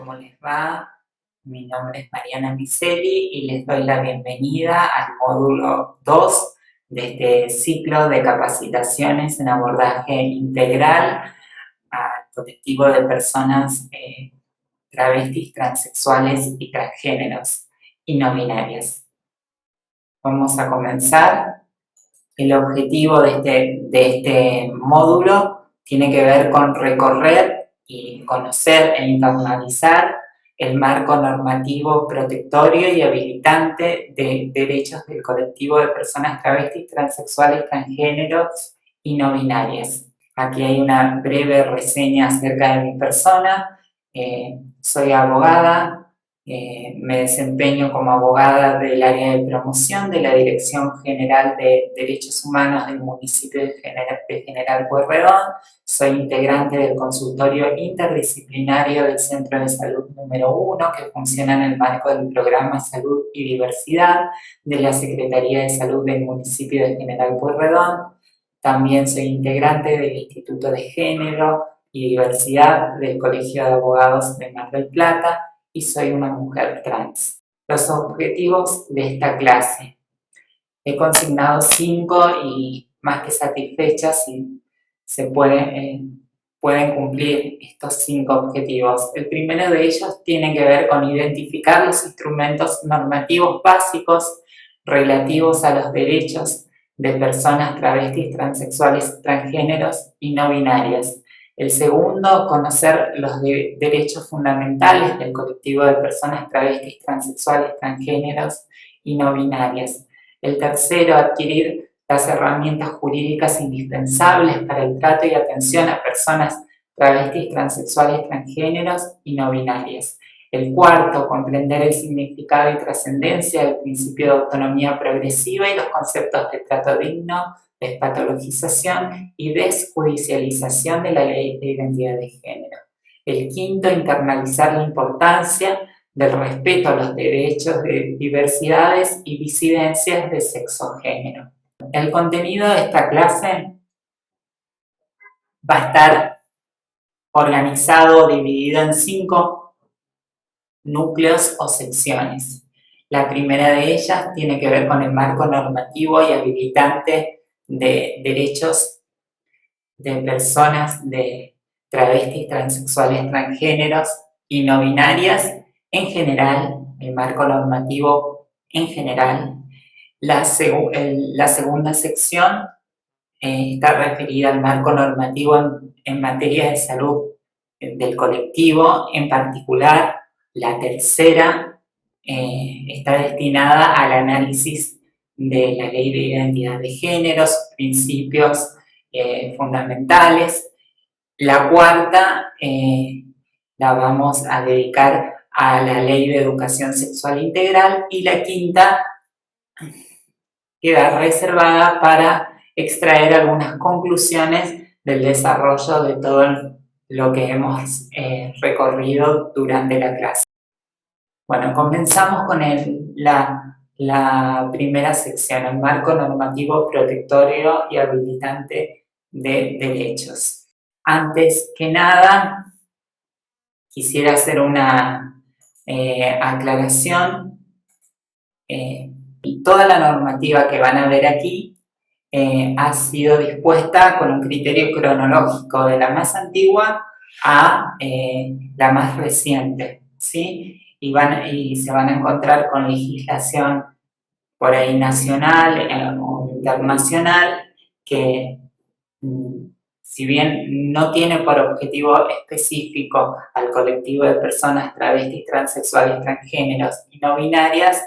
¿cómo les va? Mi nombre es Mariana Miseli y les doy la bienvenida al módulo 2 de este ciclo de capacitaciones en abordaje integral al colectivo de personas travestis, transexuales y transgéneros y no binarias. Vamos a comenzar. El objetivo de este módulo tiene que ver con recorrer y conocer e internalizar el marco normativo protectorio y habilitante de derechos del colectivo de personas travestis, transexuales, transgéneros y no binarias. Aquí hay una breve reseña acerca de mi persona. Soy abogada. Me desempeño como abogada del área de promoción de la Dirección General de Derechos Humanos del municipio de General Pueyrredón. Soy integrante del consultorio interdisciplinario del Centro de Salud número 1, que funciona en el marco del programa Salud y Diversidad de la Secretaría de Salud del municipio de General Pueyrredón. También soy integrante del Instituto de Género y Diversidad del Colegio de Abogados de Mar del Plata, y soy una mujer trans. Los objetivos de esta clase. He consignado 5 y más que satisfechas si se pueden cumplir estos 5 objetivos. El primero de ellos tiene que ver con identificar los instrumentos normativos básicos relativos a los derechos de personas travestis, transexuales, transgéneros y no binarias. El segundo, conocer los derechos fundamentales del colectivo de personas travestis, transexuales, transgéneros y no binarias. El tercero, adquirir las herramientas jurídicas indispensables para el trato y atención a personas travestis, transexuales, transgéneros y no binarias. El cuarto, comprender el significado y trascendencia del principio de autonomía progresiva y los conceptos de trato digno, despatologización y desjudicialización de la ley de identidad de género. El quinto, internalizar la importancia del respeto a los derechos de diversidades y disidencias de sexo-género. El contenido de esta clase va a estar organizado, dividido en 5 núcleos o secciones. La primera de ellas tiene que ver con el marco normativo y habilitante de derechos de personas de travestis, transexuales, transgéneros y no binarias en general, el marco normativo en general. La segunda sección está referida al marco normativo en materia de salud del colectivo, en particular. La tercera está destinada al análisis de la ley de identidad de género, sus principios fundamentales. La cuarta la vamos a dedicar a la ley de educación sexual integral, y la quinta queda reservada para extraer algunas conclusiones del desarrollo de todo lo que hemos recorrido durante la clase. Bueno, comenzamos con la primera sección, el marco normativo protectorio y habilitante de derechos. Antes que nada, quisiera hacer una aclaración. Toda la normativa que van a ver aquí ha sido dispuesta con un criterio cronológico de la más antigua a la más reciente, ¿sí? Y se van a encontrar con legislación por ahí nacional o internacional que, si bien no tiene por objetivo específico al colectivo de personas travestis, transexuales, transgéneros y no binarias,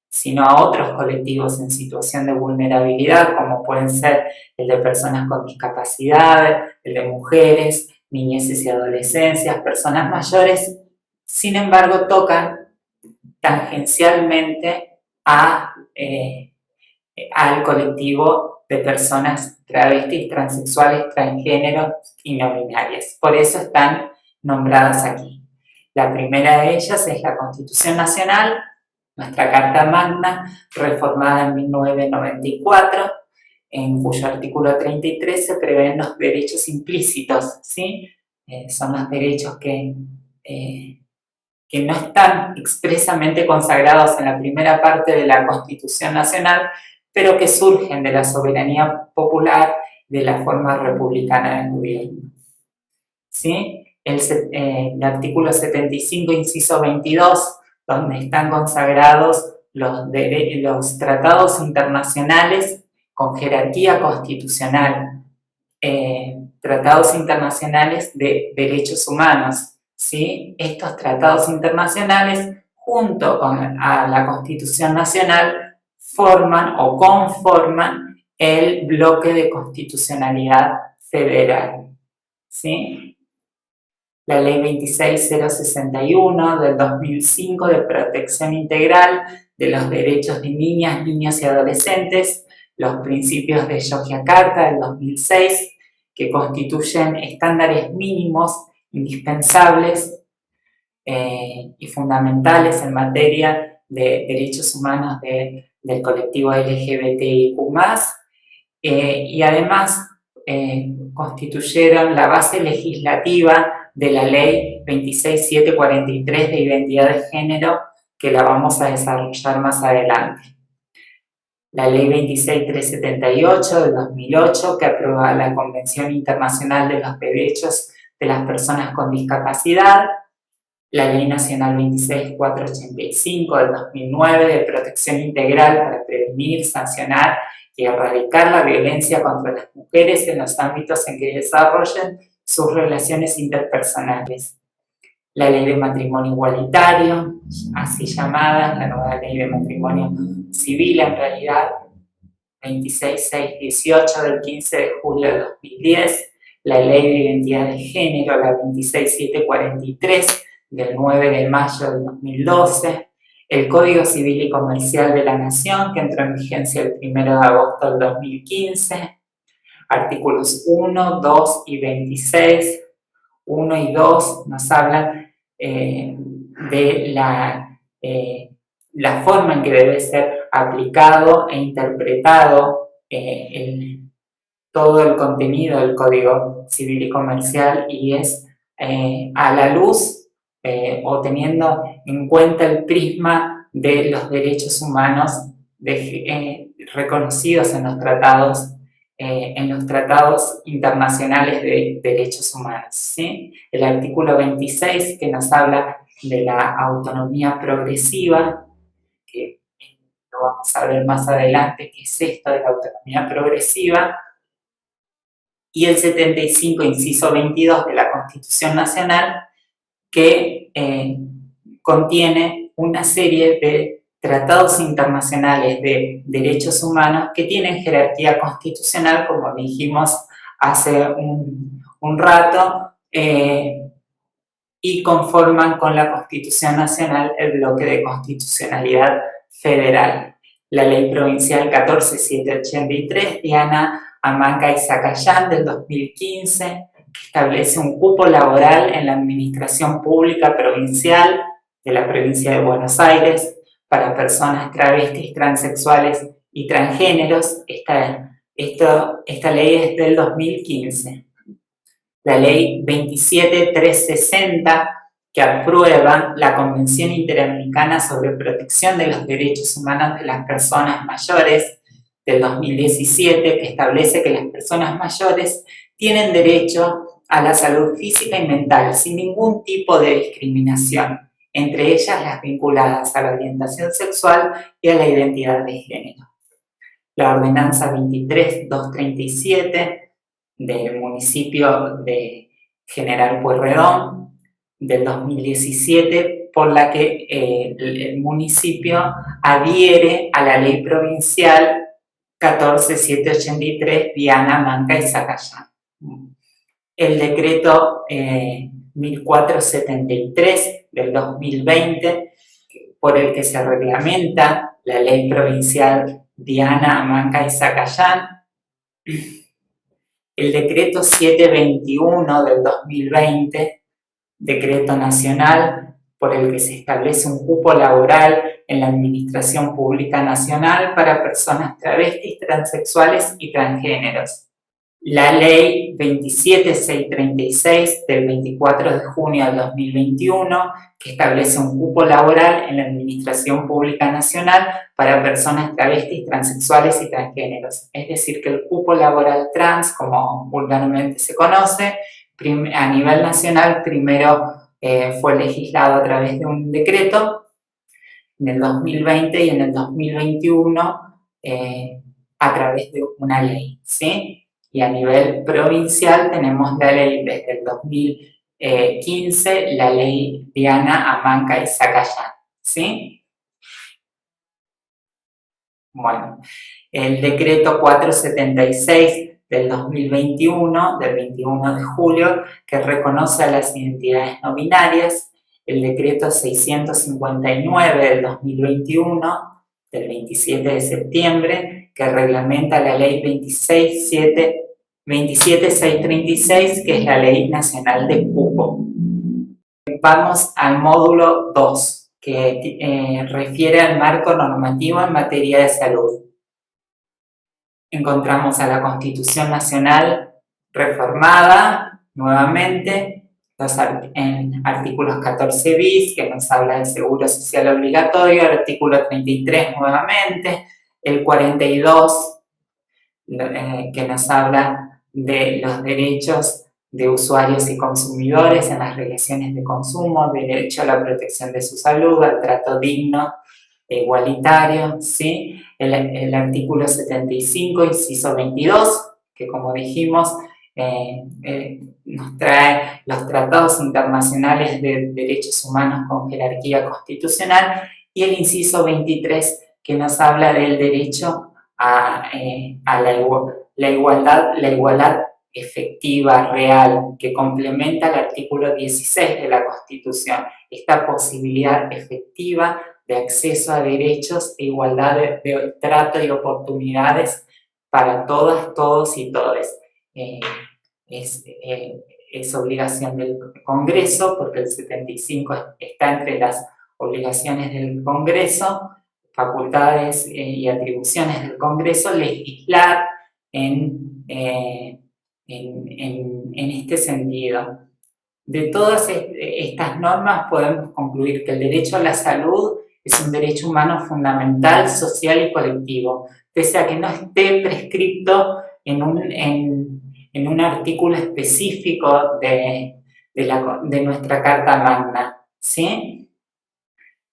sino a otros colectivos en situación de vulnerabilidad, como pueden ser el de personas con discapacidad, el de mujeres, niñeces y adolescencias, personas mayores. Sin embargo, tocan tangencialmente al colectivo de personas travestis, transexuales, transgéneros y no binarias. Por eso están nombradas aquí. La primera de ellas es la Constitución Nacional, nuestra Carta Magna, reformada en 1994, en cuyo artículo 33 se prevén los derechos implícitos, ¿sí? Son los derechos que que no están expresamente consagrados en la primera parte de la Constitución Nacional, pero que surgen de la soberanía popular de la forma republicana de gobierno. ¿Sí? El artículo 75, inciso 22, donde están consagrados los tratados internacionales con jerarquía constitucional, tratados internacionales de derechos humanos. ¿Sí? Estos tratados internacionales, junto con la Constitución Nacional, forman o conforman el bloque de constitucionalidad federal. ¿Sí? La Ley 26061 del 2005 de protección integral de los derechos de niñas, niños y adolescentes, los principios de Yogyakarta del 2006, que constituyen estándares mínimos indispensables y fundamentales en materia de derechos humanos del colectivo LGBTIQ+, y además constituyeron la base legislativa de la Ley 26743 de identidad de género, que la vamos a desarrollar más adelante. La Ley 26378 del 2008, que aprueba la Convención Internacional de los Derechos de las Personas con Discapacidad. La Ley Nacional 26485 del 2009 de protección integral para prevenir, sancionar y erradicar la violencia contra las mujeres en los ámbitos en que desarrollen sus relaciones interpersonales. La Ley de Matrimonio Igualitario, así llamada, la nueva Ley de Matrimonio Civil en realidad, 26618 del 15 de julio de 2010, la Ley de Identidad de Género, la 26743 del 9 de mayo del 2012, el Código Civil y Comercial de la Nación, que entró en vigencia el 1 de agosto del 2015, artículos 1, 2 y 26. 1 y 2 nos hablan de la forma en que debe ser aplicado e interpretado todo el contenido del Código Civil y Comercial, y es a la luz o teniendo en cuenta el prisma de los derechos humanos reconocidos en los tratados internacionales de derechos humanos. ¿Sí? El artículo 26, que nos habla de la autonomía progresiva, que lo vamos a ver más adelante, qué es esto de la autonomía progresiva, y el 75, inciso 22 de la Constitución Nacional, que contiene una serie de tratados internacionales de derechos humanos que tienen jerarquía constitucional, como dijimos hace un rato, y conforman con la Constitución Nacional el bloque de constitucionalidad federal. La Ley Provincial 14783, Diana Amanca y Zacayán, del 2015, que establece un cupo laboral en la administración pública provincial de la provincia de Buenos Aires para personas travestis, transexuales y transgéneros. Esta ley es del 2015. La Ley 27360, que aprueba la Convención Interamericana sobre Protección de los Derechos Humanos de las Personas Mayores, del 2017, que establece que las personas mayores tienen derecho a la salud física y mental sin ningún tipo de discriminación, entre ellas las vinculadas a la orientación sexual y a la identidad de género. La Ordenanza 23237 del municipio de General Pueyrredón del 2017, por la que el municipio adhiere a la ley provincial 14783, Diana, Manca y Zacayán. El decreto 1473 del 2020, por el que se reglamenta la ley provincial Diana, Manca y Zacayán. El decreto 721 del 2020, decreto nacional por el que se establece un cupo laboral en la Administración Pública Nacional para personas travestis, transexuales y transgéneros. La ley 27636 del 24 de junio del 2021, que establece un cupo laboral en la Administración Pública Nacional para personas travestis, transexuales y transgéneros. Es decir, que el cupo laboral trans, como vulgarmente se conoce, a nivel nacional primero fue legislado a través de un decreto en el 2020 y en el 2021 a través de una ley, ¿sí? Y a nivel provincial tenemos la ley desde el 2015, la ley Diana Amanca y Zacayán, ¿sí? Bueno, el decreto 476 del 2021, del 21 de julio, que reconoce a las identidades no binarias, el decreto 659 del 2021, del 27 de septiembre, que reglamenta la ley 27636, que es la ley nacional de cupo. Vamos al módulo 2, que refiere al marco normativo en materia de salud. Encontramos a la Constitución Nacional reformada nuevamente, en artículos 14 bis, que nos habla del seguro social obligatorio, el artículo 33 nuevamente, el 42, que nos habla de los derechos de usuarios y consumidores en las relaciones de consumo, derecho a la protección de su salud, al trato digno e igualitario, ¿sí? El artículo 75, inciso 22, que como dijimos, nos trae los tratados internacionales de derechos humanos con jerarquía constitucional, y el inciso 23, que nos habla del derecho a la igualdad efectiva, real, que complementa el artículo 16 de la Constitución, esta posibilidad efectiva de acceso a derechos e igualdad de trato y oportunidades para todas, todos y todes. Es obligación del Congreso, porque el 75 está entre las obligaciones del Congreso, facultades y atribuciones del Congreso, legislar en este sentido. De todas estas normas podemos concluir que el derecho a la salud es un derecho humano fundamental, social y colectivo, pese a que no esté prescrito en un artículo específico de nuestra Carta Magna, ¿sí?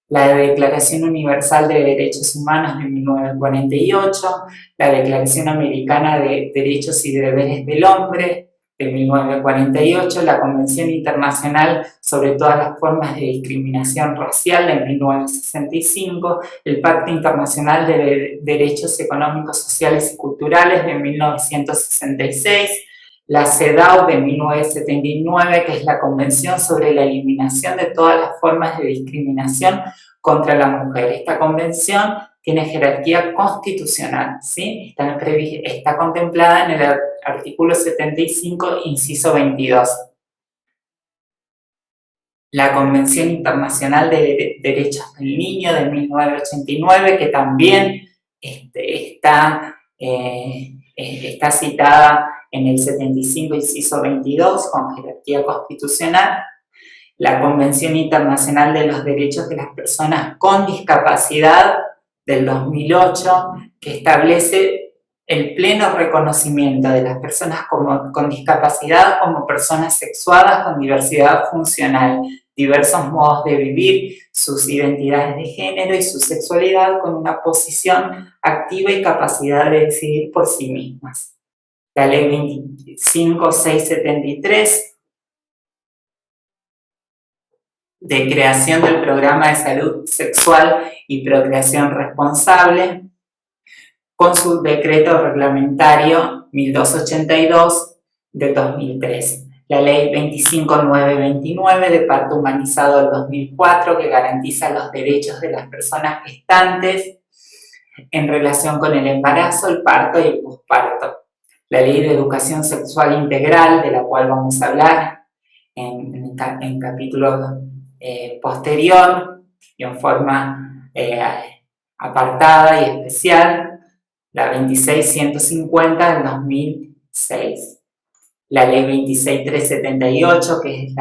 La Declaración Universal de Derechos Humanos de 1948, la Declaración Americana de Derechos y Deberes del Hombre de 1948, la Convención Internacional sobre todas las formas de discriminación racial de 1965, el Pacto Internacional de Derechos Económicos, Sociales y Culturales de 1966, la CEDAW de 1979, que es la Convención sobre la Eliminación de todas las formas de discriminación contra la mujer. Esta convención tiene jerarquía constitucional, ¿sí? Está contemplada en el artículo 75, inciso 22. La Convención Internacional de Derechos del Niño de 1989, que también está citada en el 75, inciso 22, con jerarquía constitucional. La Convención Internacional de los Derechos de las Personas con Discapacidad del 2008, que establece el pleno reconocimiento de las personas con discapacidad como personas sexuadas con diversidad funcional, diversos modos de vivir, sus identidades de género y su sexualidad con una posición activa y capacidad de decidir por sí mismas. La Ley 25673, de creación del Programa de Salud Sexual y Procreación Responsable, con su decreto reglamentario 1282 del 2003. La Ley 25929 de parto humanizado del 2004, que garantiza los derechos de las personas gestantes en relación con el embarazo, el parto y el posparto. La Ley de Educación Sexual Integral, de la cual vamos a hablar en capítulo posterior y en forma apartada y especial, la 26150 del 6. La Ley 26.378, que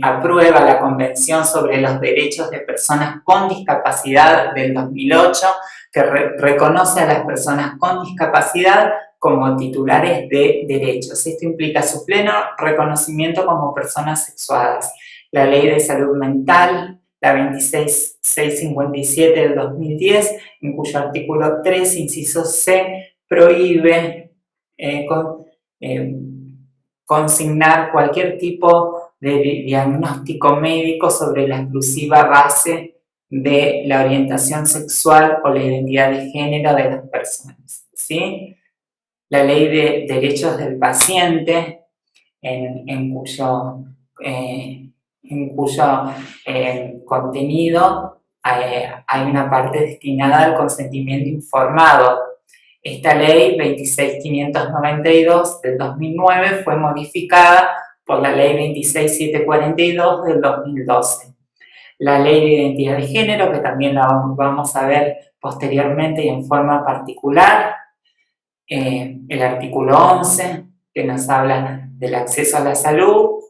aprueba la Convención sobre los Derechos de Personas con Discapacidad del 2008, que reconoce a las personas con discapacidad como titulares de derechos. Esto implica su pleno reconocimiento como personas sexuadas. La Ley de Salud Mental, la 26.657 del 2010, en cuyo artículo 3, inciso C, prohíbe consignar cualquier tipo de diagnóstico médico sobre la exclusiva base de la orientación sexual o la identidad de género de las personas, ¿sí? La Ley de Derechos del Paciente, en cuyo contenido hay una parte destinada al consentimiento informado. Esta ley 26.592 del 2009 fue modificada por la ley 26.742 del 2012. La ley de identidad de género, que también la vamos a ver posteriormente y en forma particular. El artículo 11, que nos habla del acceso a la salud.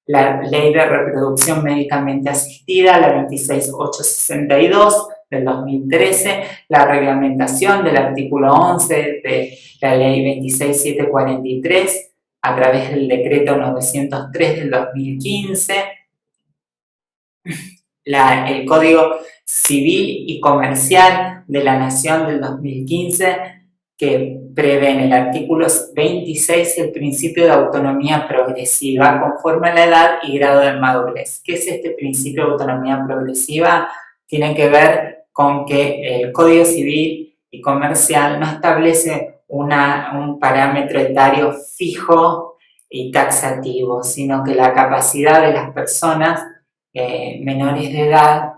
La ley de reproducción médicamente asistida, la 26.862 del 2013, la reglamentación del artículo 11 de la ley 26.743 a través del decreto 903 del 2015, el Código Civil y Comercial de la Nación del 2015, que prevé en el artículo 26 el principio de autonomía progresiva conforme a la edad y grado de madurez. ¿Qué es este principio de autonomía progresiva? Tiene que ver con que el Código Civil y Comercial no establece un parámetro etario fijo y taxativo, sino que la capacidad de las personas menores de edad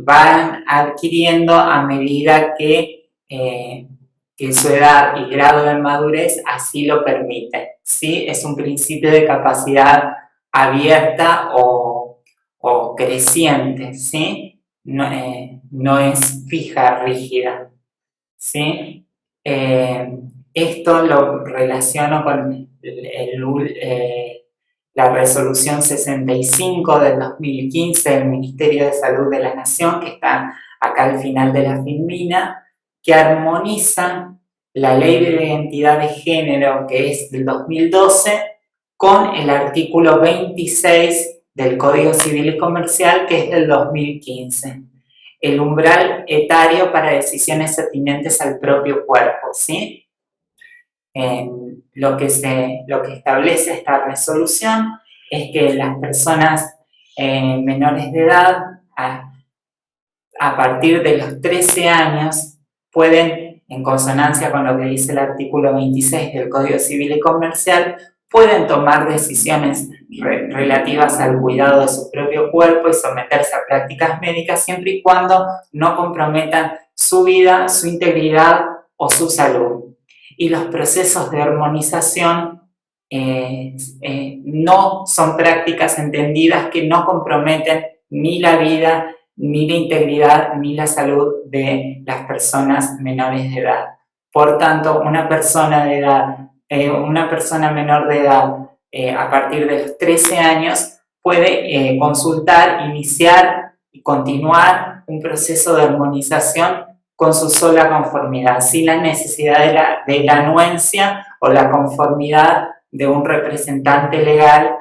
van adquiriendo a medida que su edad y grado de madurez así lo permiten, ¿sí? Es un principio de capacidad abierta o creciente, ¿sí? No es fija, rígida, ¿sí? Esto lo relaciono con la resolución 65 del 2015 del Ministerio de Salud de la Nación, que está acá al final de la filmina, que armoniza la Ley de Identidad de Género, que es del 2012, con el artículo 26 del Código Civil y Comercial, que es del 2015. El umbral etario para decisiones atinentes al propio cuerpo, ¿sí? Lo que establece esta resolución es que las personas menores de edad, a partir de los 13 años, pueden, en consonancia con lo que dice el artículo 26 del Código Civil y Comercial, pueden tomar decisiones relativas al cuidado de su propio cuerpo y someterse a prácticas médicas siempre y cuando no comprometan su vida, su integridad o su salud. Y los procesos de hormonización no son prácticas entendidas que no comprometen ni la vida, ni la integridad, ni la salud de las personas menores de edad. Por tanto, una persona menor de edad a partir de los 13 años puede consultar, iniciar y continuar un proceso de hormonización con su sola conformidad, sin la necesidad de la anuencia o la conformidad de un representante legal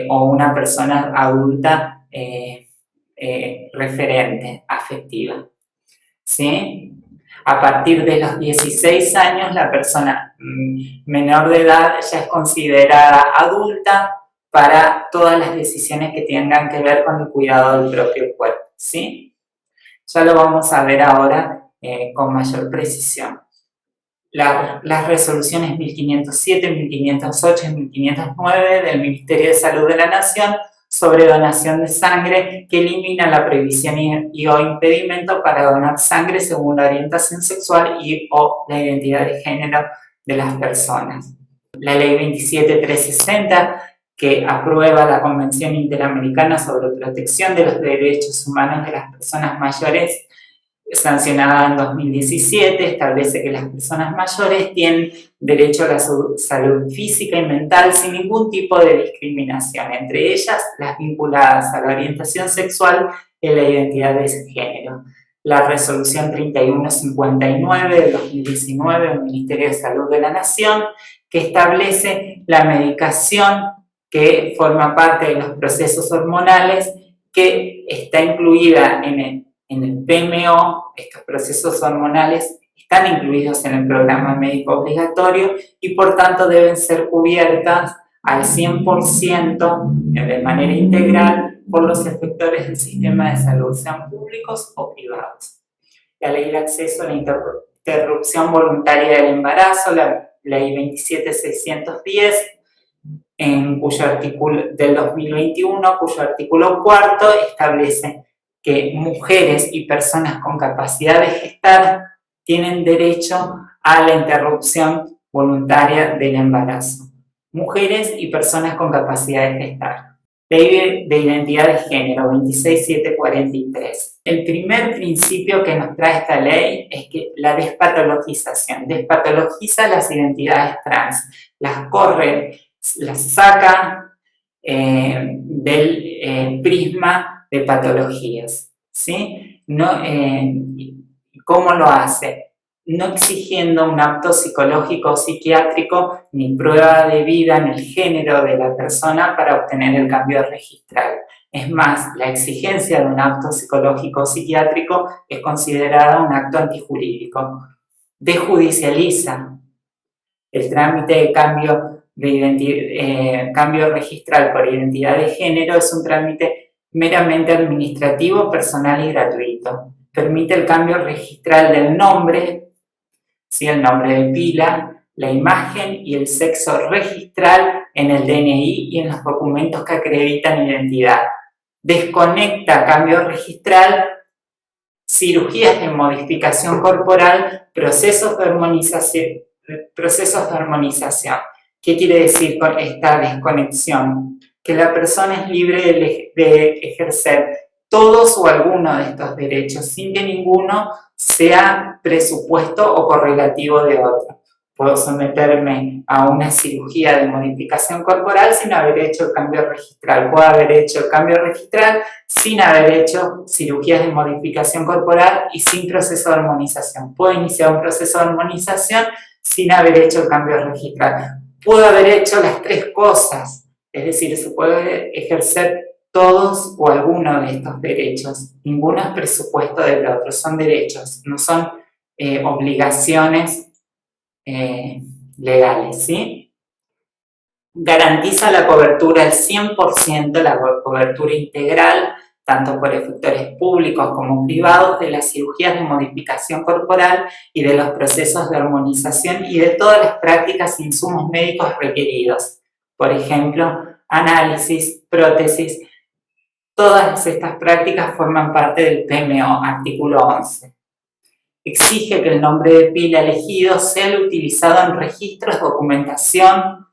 o una persona adulta referente, afectiva, ¿sí? A partir de los 16 años, la persona menor de edad ya es considerada adulta para todas las decisiones que tengan que ver con el cuidado del propio cuerpo, ¿sí? Ya lo vamos a ver ahora con mayor precisión. Las resoluciones 1507, 1508 y 1509 del Ministerio de Salud de la Nación sobre donación de sangre, que elimina la prohibición y o impedimento para donar sangre según la orientación sexual y o la identidad de género de las personas. La Ley 27.360, que aprueba la Convención Interamericana sobre Protección de los Derechos Humanos de las Personas Mayores sancionada en 2017, establece que las personas mayores tienen derecho a la salud física y mental sin ningún tipo de discriminación, entre ellas las vinculadas a la orientación sexual y la identidad de género. La resolución 3159 de 2019 del Ministerio de Salud de la Nación, que establece la medicación que forma parte de los procesos hormonales, que está incluida en el PMO. Estos procesos hormonales están incluidos en el programa médico obligatorio y por tanto deben ser cubiertas al 100% de manera integral por los efectores del sistema de salud, sean públicos o privados. La ley de acceso a la interrupción voluntaria del embarazo, la ley 27610, del 2021, cuyo artículo 4 establece que mujeres y personas con capacidad de gestar tienen derecho a la interrupción voluntaria del embarazo. Mujeres y personas con capacidad de gestar. Ley de identidad de género 26743. El primer principio que nos trae esta ley es que la despatologización despatologiza las identidades trans, las saca del prisma de patologías, ¿sí? No, ¿cómo lo hace? No exigiendo un acto psicológico o psiquiátrico ni prueba de vida en el género de la persona para obtener el cambio registral. Es más, la exigencia de un acto psicológico o psiquiátrico es considerada un acto antijurídico. Desjudicializa el trámite de cambio registral por identidad de género. Es un trámite meramente administrativo, personal y gratuito. Permite el cambio registral del nombre, ¿sí? El nombre de pila, la imagen y el sexo registral en el DNI y en los documentos que acreditan identidad. Desconecta cambio registral, cirugías de modificación corporal, procesos de armonización. ¿Qué quiere decir con esta desconexión? Que la persona es libre de ejercer todos o alguno de estos derechos sin que ninguno sea presupuesto o correlativo de otro. Puedo someterme a una cirugía de modificación corporal sin haber hecho el cambio registral. Puedo haber hecho el cambio registral sin haber hecho cirugías de modificación corporal y sin proceso de armonización. Puedo iniciar un proceso de armonización sin haber hecho el cambio registral. Puedo haber hecho las tres cosas, es decir, se puede ejercer todos o alguno de estos derechos. Ninguno es presupuesto del otro, son derechos, no son obligaciones legales, ¿sí? Garantiza la cobertura al 100%, la cobertura integral, tanto por efectores públicos como privados, de las cirugías de modificación corporal y de los procesos de armonización y de todas las prácticas e insumos médicos requeridos. Por ejemplo, análisis, prótesis. Todas estas prácticas forman parte del PMO, artículo 11. Exige que el nombre de pila elegido sea el utilizado en registros, documentación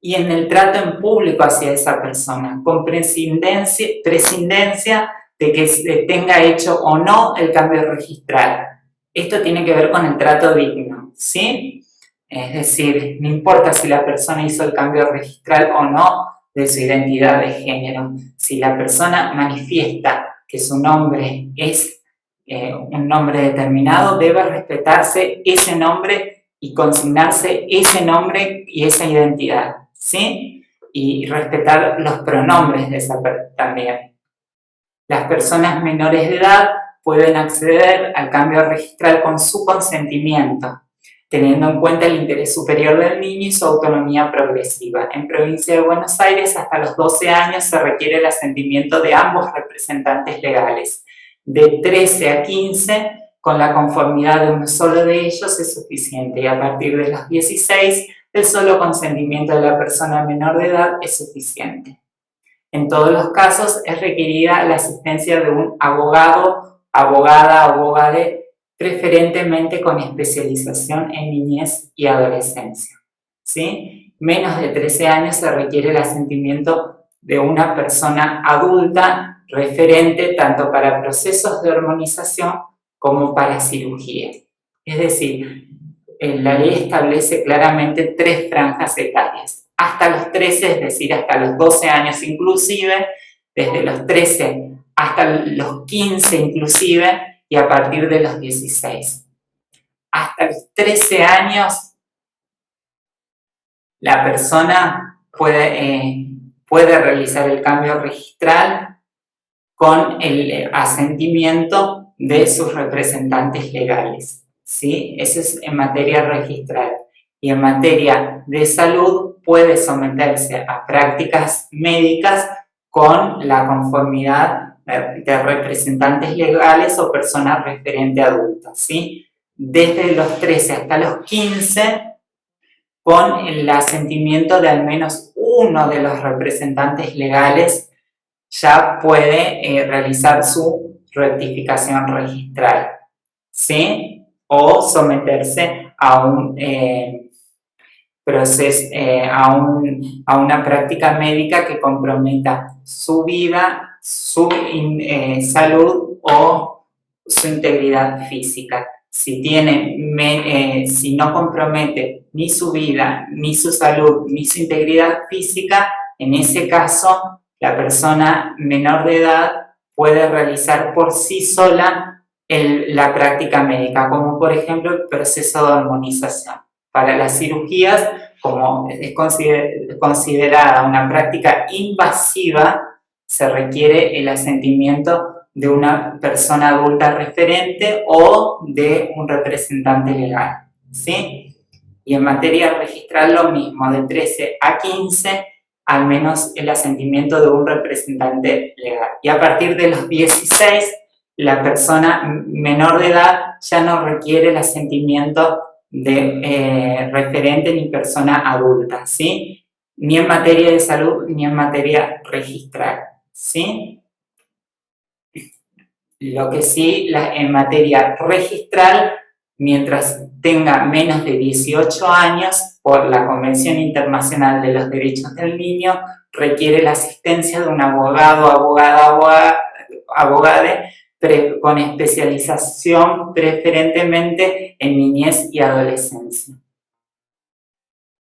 y en el trato en público hacia esa persona, con prescindencia de que se tenga hecho o no el cambio registral. Esto tiene que ver con el trato digno, ¿sí? Es decir, no importa si la persona hizo el cambio registral o no de su identidad de género. Si la persona manifiesta que su nombre es un nombre determinado, debe respetarse ese nombre y consignarse ese nombre y esa identidad, ¿sí? Y respetar los pronombres de esa persona también. Las personas menores de edad pueden acceder al cambio registral con su consentimiento, teniendo en cuenta el interés superior del niño y su autonomía progresiva. En Provincia de Buenos Aires, hasta los 12 años se requiere el asentimiento de ambos representantes legales. De 13 a 15, con la conformidad de uno solo de ellos es suficiente, y a partir de los 16, el solo consentimiento de la persona menor de edad es suficiente. En todos los casos es requerida la asistencia de un abogado, abogada, abogade, preferentemente con especialización en niñez y adolescencia, ¿sí? Menos de 13 años se requiere el asentimiento de una persona adulta referente tanto para procesos de hormonización como para cirugía. Es decir, la ley establece claramente 3 franjas etarias. Hasta los 13, es decir, hasta los 12 años inclusive, desde los 13 hasta los 15 inclusive, y a partir de los 16. Hasta los 13 años, la persona puede realizar el cambio registral con el asentimiento de sus representantes legales, ¿sí? Eso es en materia registral. Y en materia de salud puede someterse a prácticas médicas con la conformidad de representantes legales o personas referente adultas, ¿sí? Desde los 13 hasta los 15, con el asentimiento de al menos uno de los representantes legales, ya puede realizar su rectificación registral, ¿sí? O someterse a un proceso, a una práctica médica que comprometa su vida, su salud o su integridad física. Si no compromete ni su vida, ni su salud, ni su integridad física, en ese caso la persona menor de edad puede realizar por sí sola la práctica médica, como por ejemplo el proceso de hormonización. Para las cirugías, como es considerada una práctica invasiva, se requiere el asentimiento de una persona adulta referente o de un representante legal, ¿sí? Y en materia registral lo mismo, de 13 a 15, al menos el asentimiento de un representante legal. Y a partir de los 16, la persona menor de edad ya no requiere el asentimiento de referente ni persona adulta, ¿sí? Ni en materia de salud ni en materia registral, ¿sí? Lo que sí, en materia registral, mientras tenga menos de 18 años, por la Convención Internacional de los Derechos del Niño, requiere la asistencia de un abogado, abogade, con especialización preferentemente en niñez y adolescencia.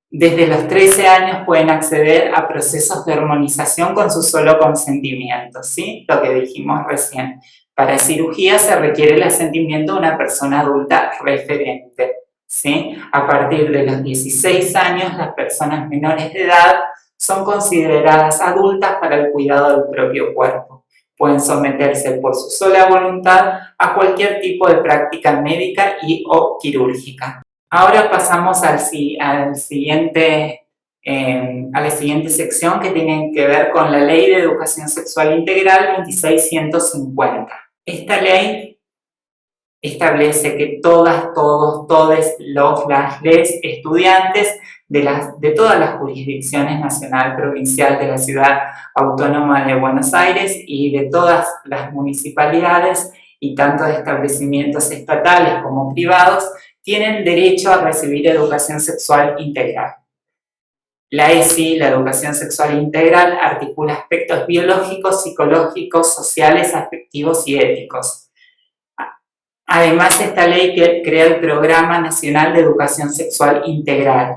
Desde los 13 años pueden acceder a procesos de hormonización con su solo consentimiento, ¿sí? Lo que dijimos recién. Para cirugía se requiere el asentimiento de una persona adulta referente, ¿sí? A partir de los 16 años, las personas menores de edad son consideradas adultas para el cuidado del propio cuerpo. Pueden someterse por su sola voluntad a cualquier tipo de práctica médica o quirúrgica. Ahora pasamos a la siguiente sección, que tiene que ver con la Ley de Educación Sexual Integral 2650. Esta ley establece que todas, todos, todes, las estudiantes de todas las jurisdicciones nacional, provincial de la Ciudad Autónoma de Buenos Aires y de todas las municipalidades y tanto de establecimientos estatales como privados, tienen derecho a recibir educación sexual integral. La ESI, la educación sexual integral, articula aspectos biológicos, psicológicos, sociales, afectivos y éticos. Además, esta ley crea el Programa Nacional de Educación Sexual Integral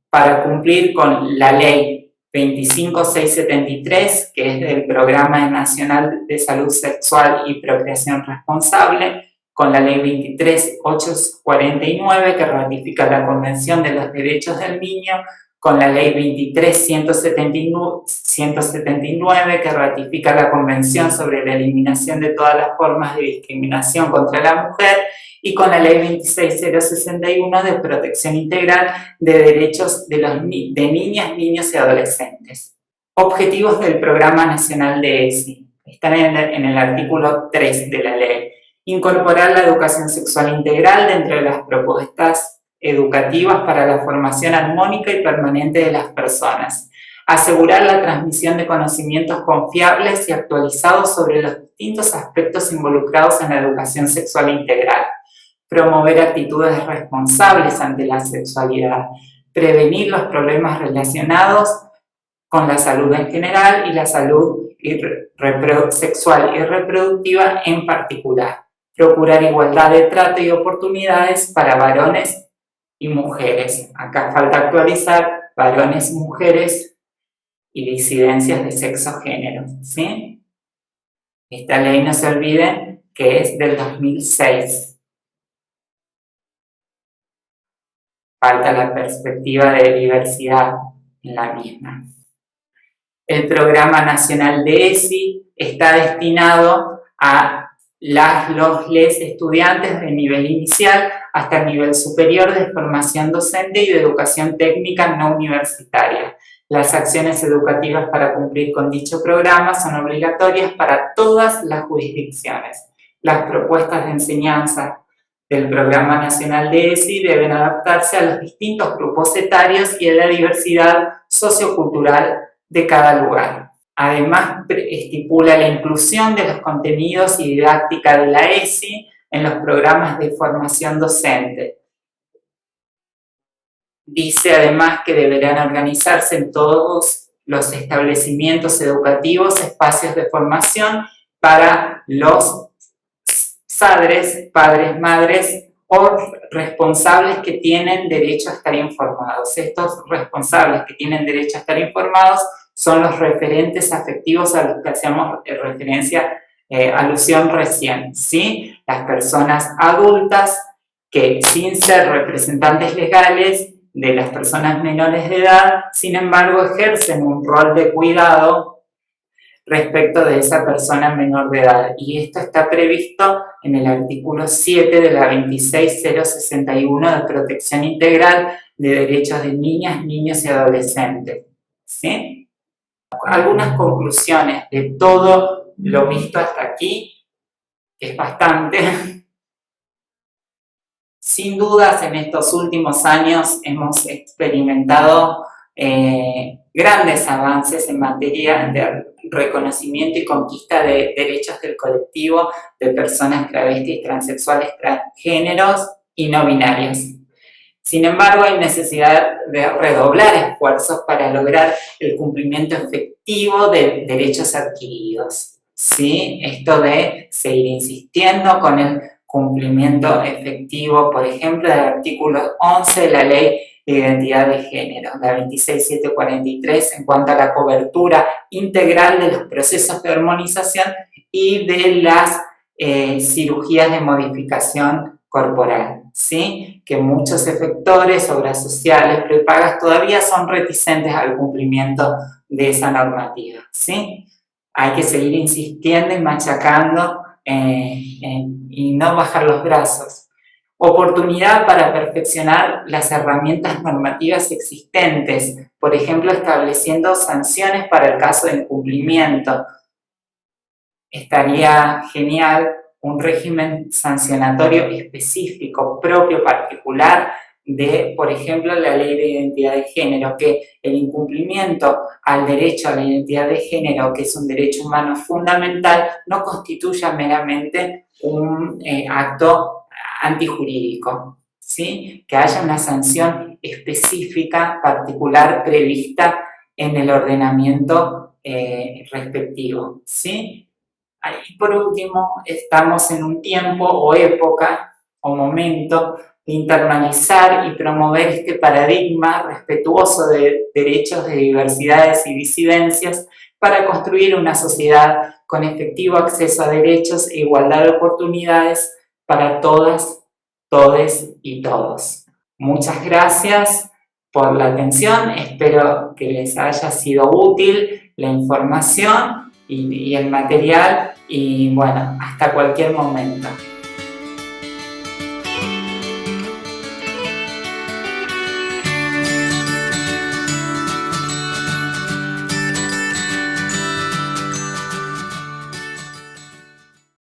para cumplir con la Ley 25673, que es del Programa Nacional de Salud Sexual y Procreación Responsable, con la Ley 23849, que ratifica la Convención de los Derechos del Niño, con la Ley 23179, que ratifica la Convención sobre la Eliminación de todas las formas de discriminación contra la mujer, y con la Ley 26061 de Protección Integral de Derechos de Niñas, Niños y Adolescentes. Objetivos del Programa Nacional de ESI. Están en el artículo 3 de la ley. Incorporar la educación sexual integral dentro de las propuestas educativas para la formación armónica y permanente de las personas. Asegurar la transmisión de conocimientos confiables y actualizados sobre los distintos aspectos involucrados en la educación sexual integral. Promover actitudes responsables ante la sexualidad. Prevenir los problemas relacionados con la salud en general y la salud sexual y reproductiva en particular. procurar igualdad de trato y oportunidades para varones y mujeres. Acá falta actualizar varones, mujeres y disidencias de sexo-género, ¿sí? Esta ley, no se olviden, que es del 2006. Falta la perspectiva de diversidad en la misma. El Programa Nacional de ESI está destinado a les estudiantes de nivel inicial hasta el nivel superior de formación docente y de educación técnica no universitaria. Las acciones educativas para cumplir con dicho programa son obligatorias para todas las jurisdicciones. Las propuestas de enseñanza del Programa Nacional de ESI deben adaptarse a los distintos grupos etarios y a la diversidad sociocultural de cada lugar. Además, estipula la inclusión de los contenidos y didáctica de la ESI en los programas de formación docente. Dice además que deberán organizarse en todos los establecimientos educativos espacios de formación para los padres, madres o responsables que tienen derecho a estar informados. Estos responsables que tienen derecho a estar informados son los referentes afectivos a los que hacíamos alusión recién, ¿sí? Las personas adultas que, sin ser representantes legales de las personas menores de edad, sin embargo ejercen un rol de cuidado respecto de esa persona menor de edad. Y esto está previsto en el artículo 7 de la 26061 de Protección Integral de Derechos de Niñas, Niños y Adolescentes, ¿sí? Algunas conclusiones de todo lo visto hasta aquí, que es bastante. Sin dudas, en estos últimos años hemos experimentado grandes avances en materia de reconocimiento y conquista de derechos del colectivo de personas travestis, transexuales, transgéneros y no binarios. Sin embargo, hay necesidad de redoblar esfuerzos para lograr el cumplimiento efectivo de derechos adquiridos, ¿sí? Esto de seguir insistiendo con el cumplimiento efectivo, por ejemplo, del artículo 11 de la Ley de Identidad de Género, la 26743, en cuanto a la cobertura integral de los procesos de hormonización y de las cirugías de modificación corporal, ¿sí? Que muchos efectores, obras sociales, prepagas todavía son reticentes al cumplimiento de esa normativa, ¿sí? Hay que seguir insistiendo y machacando y no bajar los brazos. Oportunidad para perfeccionar las herramientas normativas existentes, por ejemplo, estableciendo sanciones para el caso de incumplimiento. Estaría genial un régimen sancionatorio específico, propio, particular de, por ejemplo, la Ley de Identidad de Género, que el incumplimiento al derecho a la identidad de género, que es un derecho humano fundamental, no constituya meramente un acto antijurídico, ¿sí? Que haya una sanción específica, particular, prevista en el ordenamiento respectivo, ¿sí? Y por último, estamos en un tiempo o época o momento de internalizar y promover este paradigma respetuoso de derechos de diversidades y disidencias para construir una sociedad con efectivo acceso a derechos e igualdad de oportunidades para todas, todes y todos. Muchas gracias por la atención, espero que les haya sido útil la información y el material, y bueno, hasta cualquier momento.